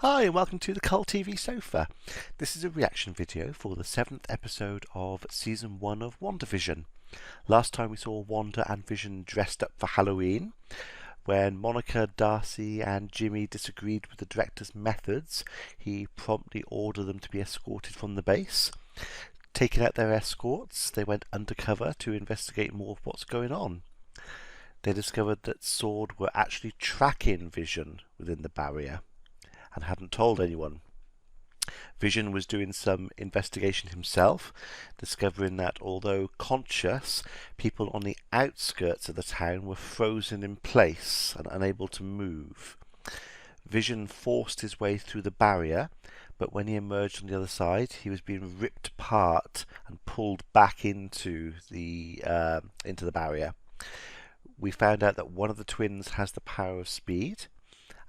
Hi and welcome to the Cult TV Sofa. This is a reaction video for the 7th episode of Season 1 of WandaVision. Last time we saw Wanda and Vision dressed up for Halloween. When Monica, Darcy and Jimmy disagreed with the director's methods, he promptly ordered them to be escorted from the base. Taking out their escorts, they went undercover to investigate more of what's going on. They discovered that SWORD were actually tracking Vision within the barrier and hadn't told anyone. Vision was doing some investigation himself, discovering that although conscious, people on the outskirts of the town were frozen in place and unable to move. Vision forced his way through the barrier, but when he emerged on the other side, he was being ripped apart and pulled back into the barrier. We found out that one of the twins has the power of speed,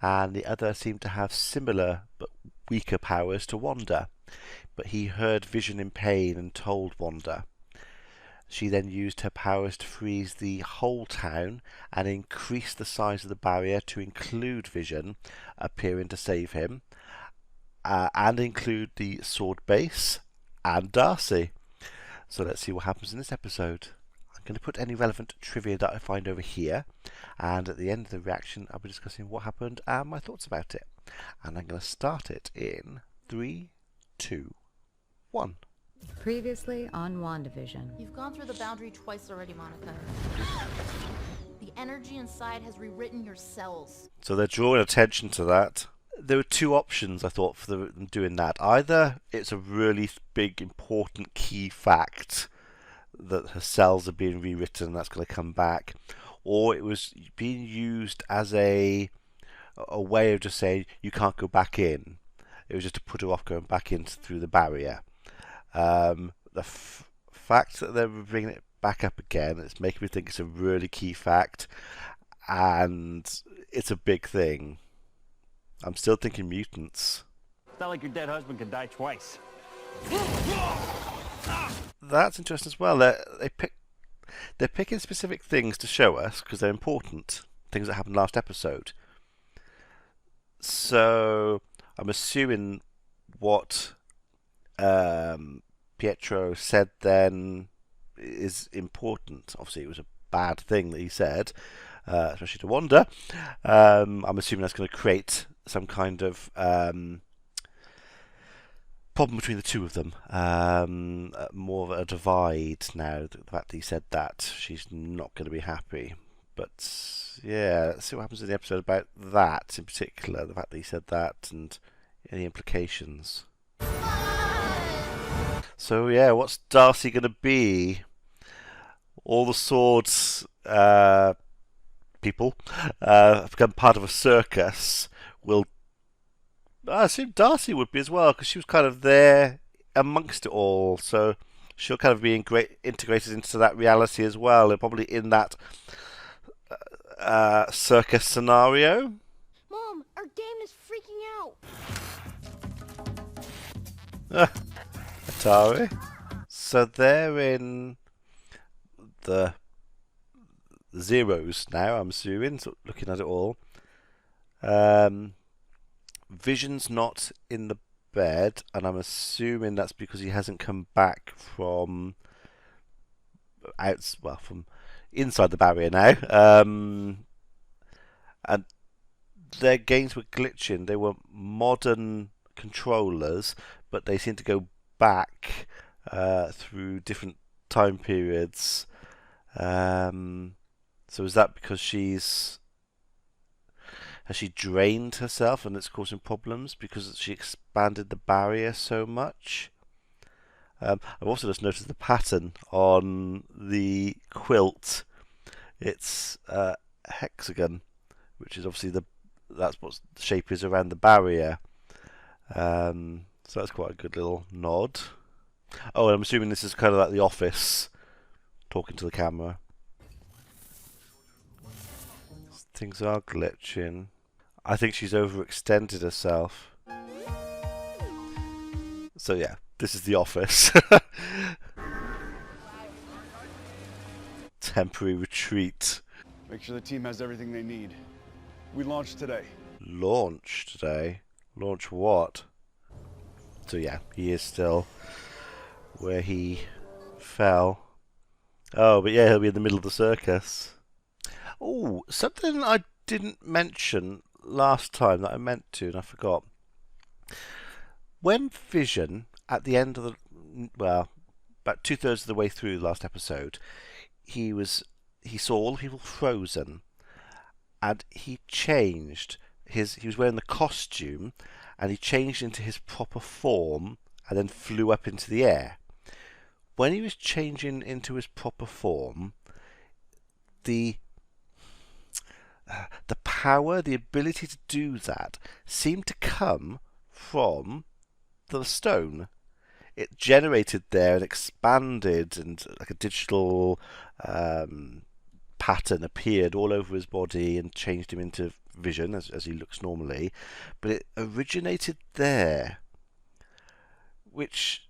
and the other seemed to have similar but weaker powers to Wanda. But he heard Vision in pain and told Wanda. She then used her powers to freeze the whole town and increase the size of the barrier to include Vision appearing to save him, and include the SWORD base and Darcy. So let's see what happens in this episode. I'm going to put any relevant trivia that I find over here, and at the end of the reaction I'll be discussing what happened and my thoughts about it. And I'm going to start it in 3, 2, 1. Previously on WandaVision. You've gone through the boundary twice already, Monica. The energy inside has rewritten your cells. So they're drawing attention to that. There were two options, I thought, for them doing that. Either it's a really big, important key fact that her cells are being rewritten and that's going to come back, or it was being used as a way of just saying you can't go back in. It was just to put her off going back in through the barrier. The fact that they're bringing it back up again, it's making me think it's a really key fact, and it's a big thing. I'm still thinking mutants. It's not like your dead husband can die twice. That's interesting as well. They're picking specific things to show us because they're important. Things that happened last episode. So I'm assuming what Pietro said then is important. Obviously, it was a bad thing that he said, especially to Wanda. I'm assuming that's going to create some kind of problem between the two of them. More of a divide now. The fact that he said that, she's not going to be happy. But yeah, let's see what happens in the episode about that in particular. The fact that he said that and any implications. So yeah, what's Darcy going to be? All the swords people have become part of a circus. I assume Darcy would be as well, because she was kind of there amongst it all, so she'll kind of be integrated into that reality as well, and probably in that circus scenario. Mom, our game is freaking out. Atari. So they're in the zeros now, I'm assuming, so looking at it all. Vision's not in the bed, and I'm assuming that's because he hasn't come back from from inside the barrier now. And their games were glitching. They were modern controllers, but they seem to go back through different time periods. So is that because has she drained herself and it's causing problems because she expanded the barrier so much? I've also just noticed the pattern on the quilt. It's a hexagon, which is obviously that's what the shape is around the barrier. So that's quite a good little nod. Oh, and I'm assuming this is kind of like The Office, talking to the camera. Things are glitching. I think she's overextended herself. So yeah, this is The Office. Temporary retreat. Make sure the team has everything they need. We launch today. Launch today? Launch what? So yeah, he is still where he fell. Oh, but yeah, he'll be in the middle of the circus. Oh, something I didn't mention last time that I meant to, and I forgot. When Vision, at the end of the, well, about 2/3 of the way through the last episode, he saw all the people frozen, and he changed he was wearing the costume, and he changed into his proper form, and then flew up into the air. When he was changing into his proper form, the power, the ability to do that, seemed to come from the stone. It generated there and expanded, and like a digital pattern appeared all over his body and changed him into Vision as he looks normally. But it originated there, which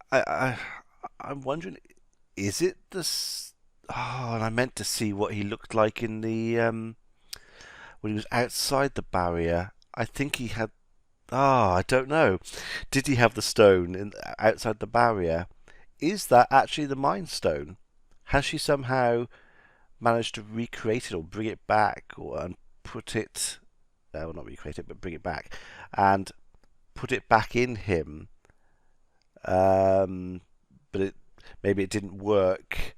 I'm wondering, is it oh, and I meant to see what he looked like in the when he was outside the barrier. I think he had. I don't know. Did he have the stone outside the barrier? Is that actually the Mind Stone? Has she somehow managed to recreate it or bring it back and put it? Well, not recreate it, but bring it back and put it back in him. But maybe it didn't work.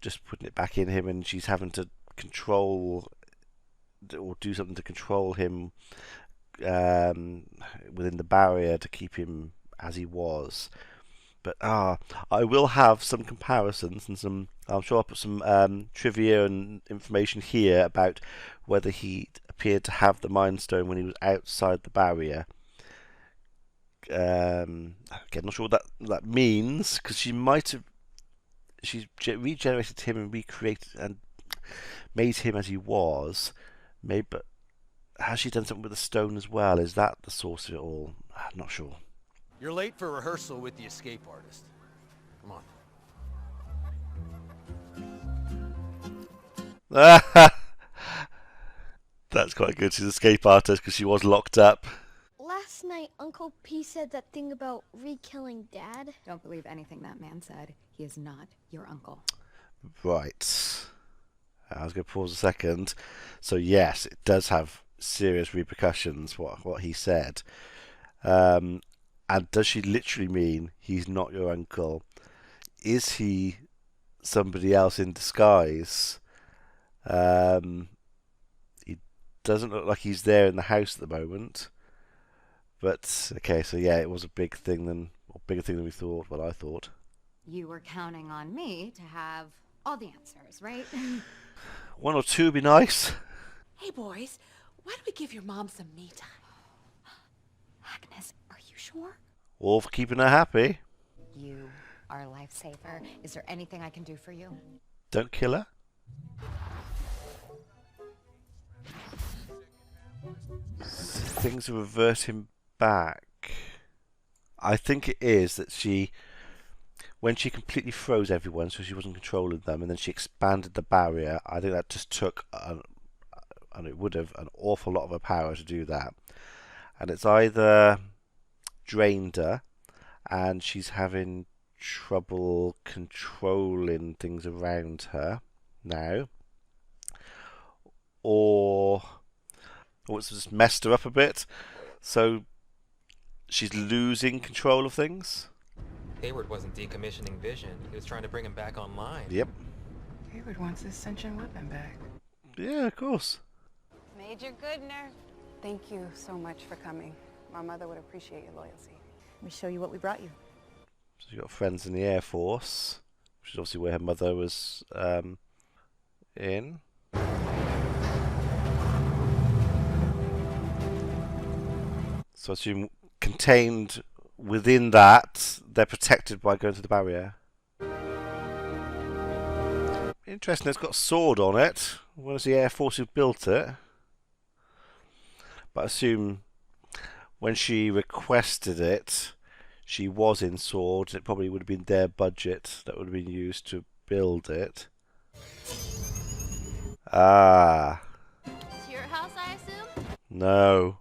Just putting it back in him, and she's having to control or do something to control him within the barrier to keep him as he was. But I will have some comparisons and some. I'm sure I'll put some trivia and information here about whether he appeared to have the Mind Stone when he was outside the barrier. Again, not sure what that means, because she's regenerated him and recreated and made him as he was. Maybe, but has she done something with the stone as well? Is that the source of it all? I'm not sure. You're late for rehearsal with the escape artist. Come on. That's quite good. She's an escape artist because she was locked up. Last night, Uncle P said that thing about re-killing Dad. Don't believe anything that man said. He is not your uncle. Right. I was going to pause a second. So yes, it does have serious repercussions, what he said. And does she literally mean he's not your uncle? Is he somebody else in disguise? He doesn't look like he's there in the house at the moment. But okay, so yeah, it was a big thing bigger thing than we thought. What I thought. You were counting on me to have all the answers, right? One or two would be nice. Hey, boys, why don't we give your mom some me time? Agnes, are you sure? All for keeping her happy. You are a lifesaver. Is there anything I can do for you? Don't kill her. Things are reverting back. I think it is that when she completely froze everyone, so she wasn't controlling them, and then she expanded the barrier, I think that just took, and it would have, an awful lot of her power to do that. And it's either drained her, and she's having trouble controlling things around her now, or it's just messed her up a bit, so she's losing control of things. Hayward wasn't decommissioning Vision. He was trying to bring him back online. Yep. Hayward wants his sentient weapon back. Yeah, of course. Major Goodner. Thank you so much for coming. My mother would appreciate your loyalty. Let me show you what we brought you. So you've got friends in the Air Force, which is obviously where her mother was in. So I assume contained within that, they're protected by going to the barrier. Interesting, it's got a sword on it. When it's the Air Force who built it. But I assume when she requested it, she was in swords. It probably would have been their budget that would have been used to build it. Ah. It's your house, I assume? No.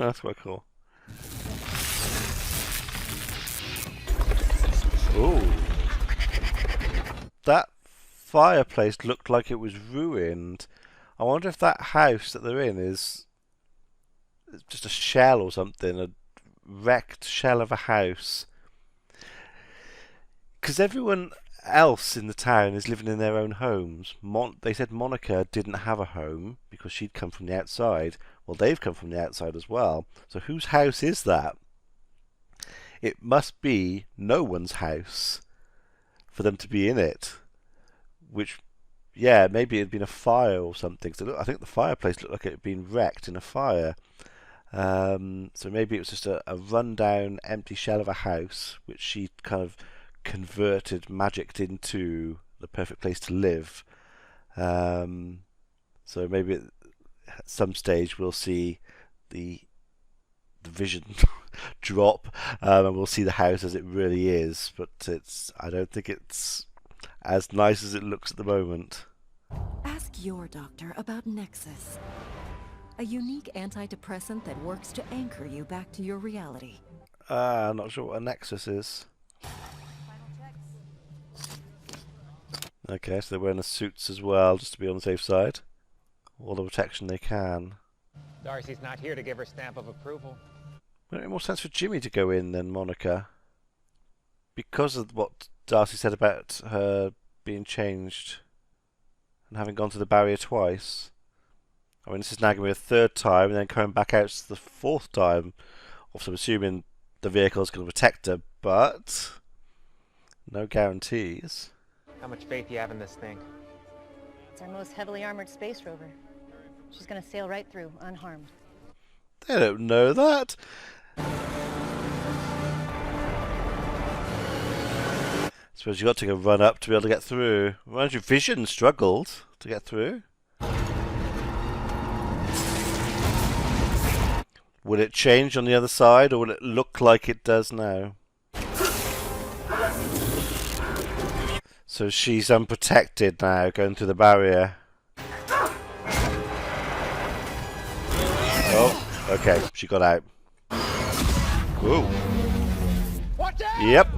That's quite cool. Ooh. That fireplace looked like it was ruined. I wonder if that house that they're in is just a shell or something, a wrecked shell of a house. Because everyone else in the town is living in their own homes. They said Monica didn't have a home because she'd come from the outside. Well, they've come from the outside as well. So whose house is that? It must be no one's house for them to be in it. Which, yeah, maybe it had been a fire or something. So I think the fireplace looked like it had been wrecked in a fire. So maybe it was just a rundown, empty shell of a house, which she kind of converted, magicked into the perfect place to live. So maybe at some stage we'll see the vision drop, and we'll see the house as it really is. But I don't think it's as nice as it looks at the moment. Ask your doctor about Nexus, a unique antidepressant that works to anchor you back to your reality. I'm not sure what a Nexus is. Okay, so they're wearing the suits as well, just to be on the safe side. All the protection they can. Darcy's not here to give her stamp of approval. Would it make more sense for Jimmy to go in than Monica? Because of what Darcy said about her being changed and having gone to the barrier twice. I mean, this is now going to be a third time and then coming back out the fourth time. Also, I'm assuming the vehicle is going to protect her, but no guarantees. How much faith do you have in this thing? It's our most heavily armored space rover. She's gonna sail right through, unharmed. They don't know that. Suppose you got to go run up to be able to get through. Reminds you, Vision struggled to get through. Will it change on the other side, or will it look like it does now? So she's unprotected now, going through the barrier. Oh, okay, she got out. Ooh. Yep.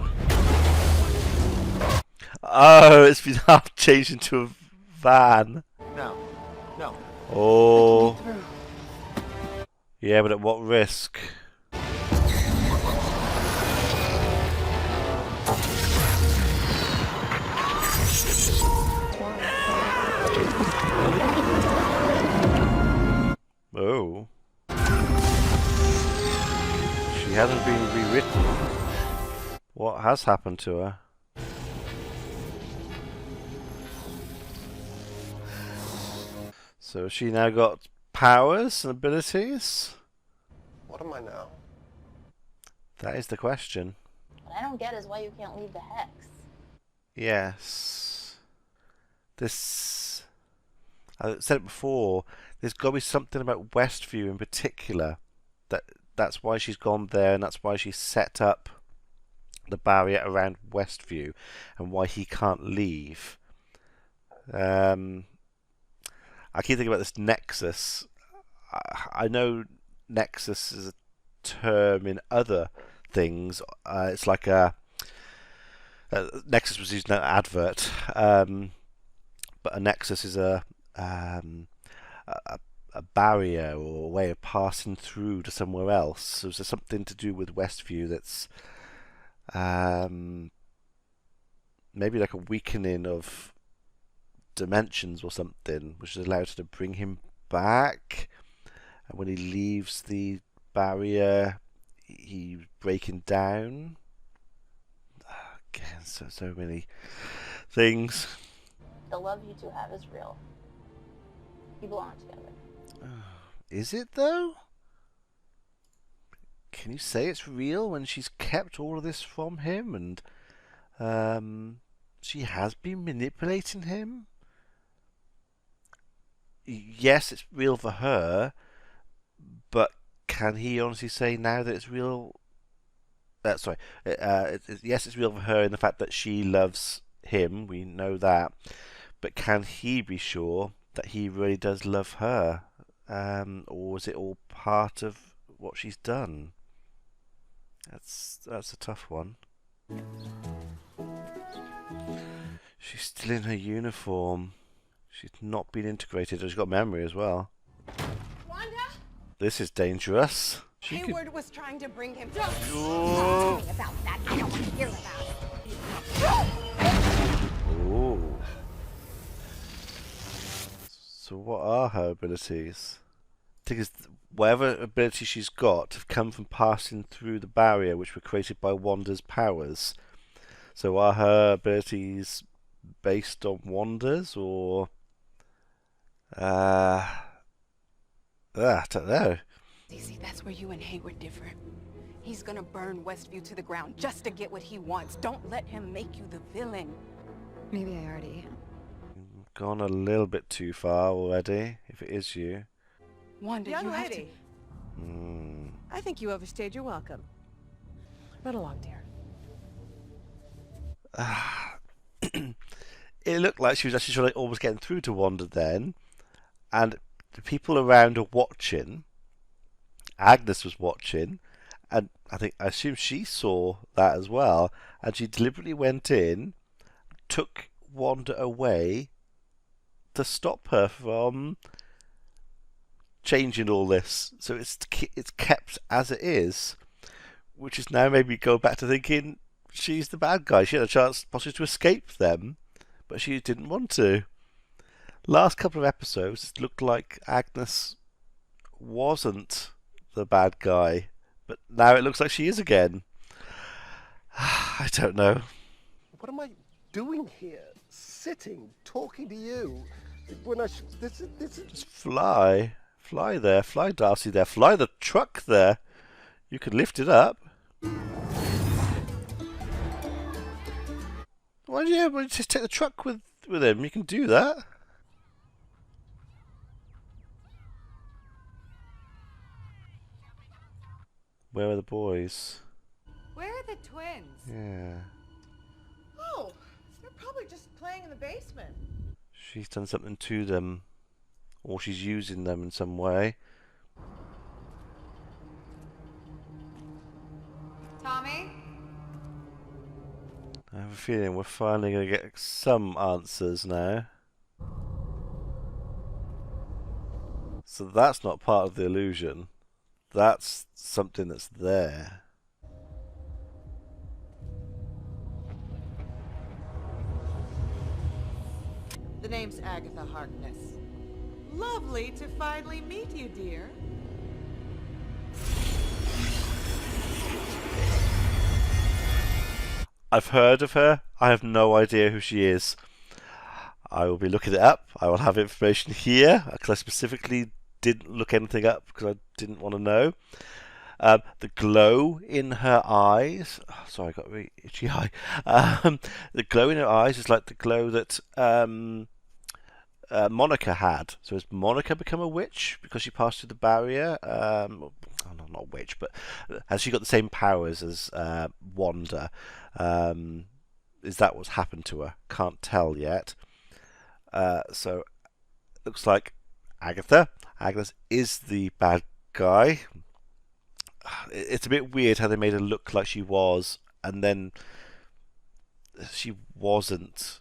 Oh, it's been half changed into a van. No. No. Oh. Yeah, but at what risk? Oh. She hasn't been rewritten. What has happened to her? So has she now got powers and abilities? What am I now? That is the question. What I don't get is why you can't leave the hex. Yes. This... I said it before, there's got to be something about Westview in particular. That's why she's gone there, and that's why she's set up the barrier around Westview, and why he can't leave. I keep thinking about this Nexus. I know Nexus is a term in other things. It's like a Nexus was used in an advert, but a Nexus is a barrier or a way of passing through to somewhere else. So is there something to do with Westview that's maybe like a weakening of dimensions or something, which has allowed her to bring him back, and when he leaves the barrier he's breaking down. Again, so many things. The love you two have is real. You belong together. Is it though? Can you say it's real when she's kept all of this from him, and she has been manipulating him? Yes, it's real for her, but can he honestly say now that it's real? Yes, it's real for her in the fact that she loves him. We know that, but can he be sure that he really does love her, or is it all part of what she's done. That's a tough one. She's still in her uniform. She's not been integrated. She's got memory as well. Wanda? This is dangerous. She Hayward was trying to bring him Don't Oh. tell me about that. I don't want to hear about it. Ooh. So what are her abilities? I think it's whatever ability she's got have come from passing through the barrier, which were created by Wanda's powers. So are her abilities based on Wanda's, or I don't know. See, that's where you and Hayward differ. He's gonna burn Westview to the ground just to get what he wants. Don't let him make you the villain. Maybe I already am. Gone a little bit too far already, if it is you. Wanda, Young you have lady, Hmm. I think you overstayed your welcome. Run along, dear. It looked like she was actually trying to almost getting through to Wanda then, and the people around her watching. Agnes was watching, and I assume she saw that as well, and she deliberately went in, took Wanda away to stop her from changing all this. So it's kept as it is, which is now made me go back to thinking she's the bad guy. She had a chance possibly to escape them, but she didn't want to. Last couple of episodes, it looked like Agnes wasn't the bad guy, but now it looks like she is again. I don't know. What am I doing here? Sitting, talking to you. When I this is Just fly there, fly Darcy there, fly the truck there. You could lift it up. Why don't you just take the truck with him? You can do that. Where are the boys? Where are the twins? Yeah. Oh, they're probably just playing in the basement. She's done something to them. Or she's using them in some way. Tommy? I have a feeling we're finally going to get some answers now. So that's not part of the illusion. That's something that's there. The name's Agatha Harkness. Lovely to finally meet you, dear. I've heard of her. I have no idea who she is. I will be looking it up. I will have information here because I specifically didn't look anything up because I didn't want to know. The glow in her eyes. Oh, sorry, I got a really itchy eye. The glow in her eyes is like the glow that Monica had. So has Monica become a witch because she passed through the barrier? Oh, no, not witch, but has she got the same powers as Wanda? Is that what's happened to her? Can't tell yet. So looks like Agnes is the bad guy. It's a bit weird how they made her look like she was, and then she wasn't.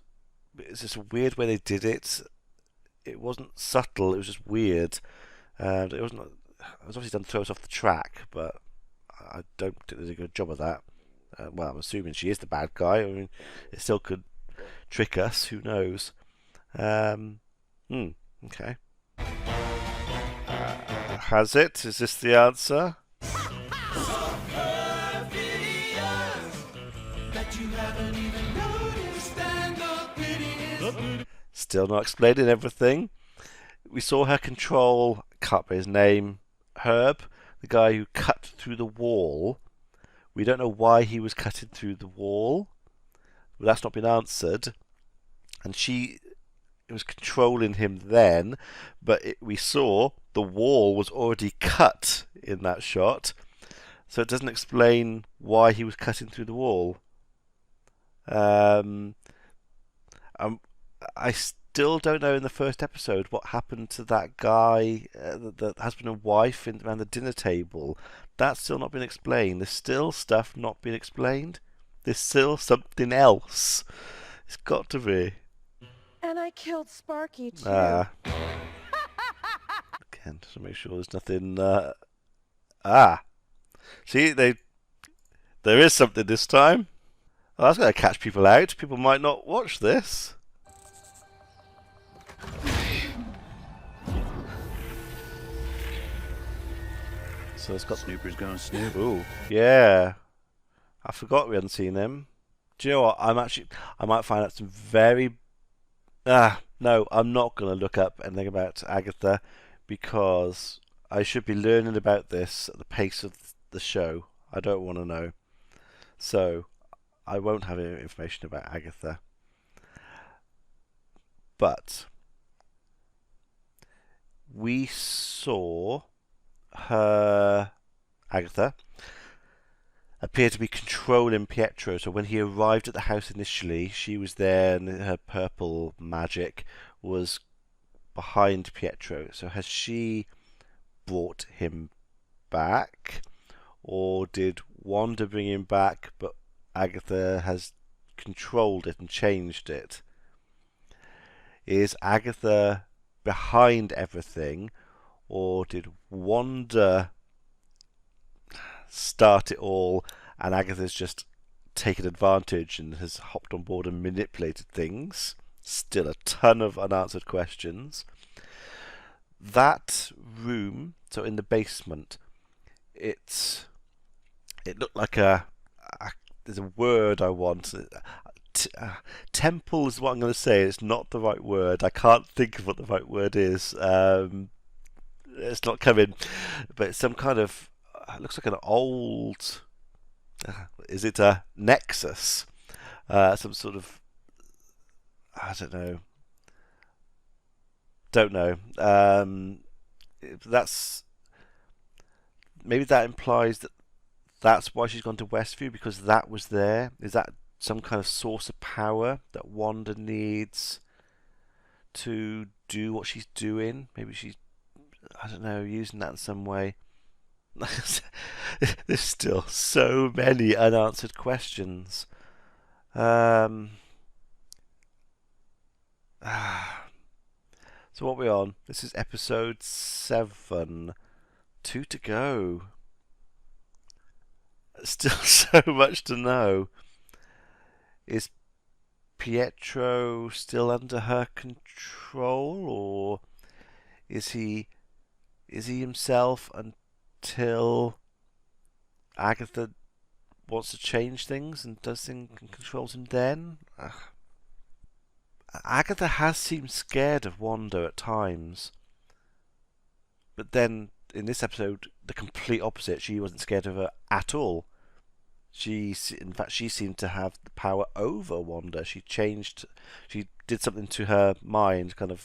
It's just a weird way they did it. It wasn't subtle. It was just weird. It wasn't. It was obviously done to throw us off the track, but I don't think they did a good job of that. Well, I'm assuming she is the bad guy. I mean, it still could trick us. Who knows? Okay. Has it? Is this the answer? Still not explaining everything. We saw her control, can't remember his name, Herb, the guy who cut through the wall. We don't know why he was cutting through the wall. But that's not been answered. And she was controlling him then, but we saw the wall was already cut in that shot. So it doesn't explain why he was cutting through the wall. I still don't know in the first episode what happened to that guy, the husband and wife around the dinner table. That's still not been explained. There's still stuff not been explained. There's still something else. It's got to be. And I killed Sparky too. Again, just to make sure there's nothing. See, there is something this time. Oh, that's going to catch people out. People might not watch this. So it's got Snoopers gonna snoop. Ooh, yeah. I forgot we hadn't seen him. Do you know what? I might find out some very. No, I'm not going to look up anything about Agatha because I should be learning about this at the pace of the show. I don't want to know. So, I won't have any information about Agatha. But we saw her, Agatha, appear to be controlling Pietro. So when he arrived at the house initially, she was there and her purple magic was behind Pietro. So has she brought him back? Or did Wanda bring him back, but Agatha has controlled it and changed it? Is Agatha behind everything, or did Wanda start it all and Agatha's just taken advantage and has hopped on board and manipulated things? Still a ton of unanswered questions. That room, so in the basement, it looked like there's a word I want. Temple is what I'm going to say. It's not the right word. I can't think of what the right word is. It's not coming. But it's some kind of. It looks like an old. Is it a nexus? Some sort of. I don't know. Don't know. That's. Maybe that implies that that's why she's gone to Westview, because that was there. Is that some kind of source of power that Wanda needs to do what she's doing? Maybe she's, I don't know, using that in some way. There's still so many unanswered questions. So what are we on? This is episode 7. 2 to go. Still so much to know. Is Pietro still under her control, or is he himself until Agatha wants to change things and does things and controls him then? Agatha has seemed scared of Wanda at times, but then in this episode, the complete opposite. She wasn't scared of her at all. In fact, she seemed to have the power over Wanda. She did something to her mind, kind of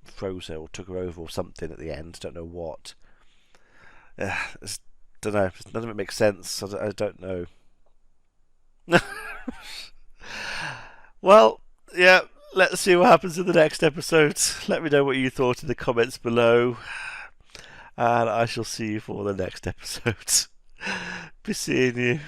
froze her or took her over or something at the end. Don't know what. Don't know. None of it makes sense. I don't know. Well, yeah. Let's see what happens in the next episode. Let me know what you thought in the comments below. And I shall see you for the next episode. Be seeing you.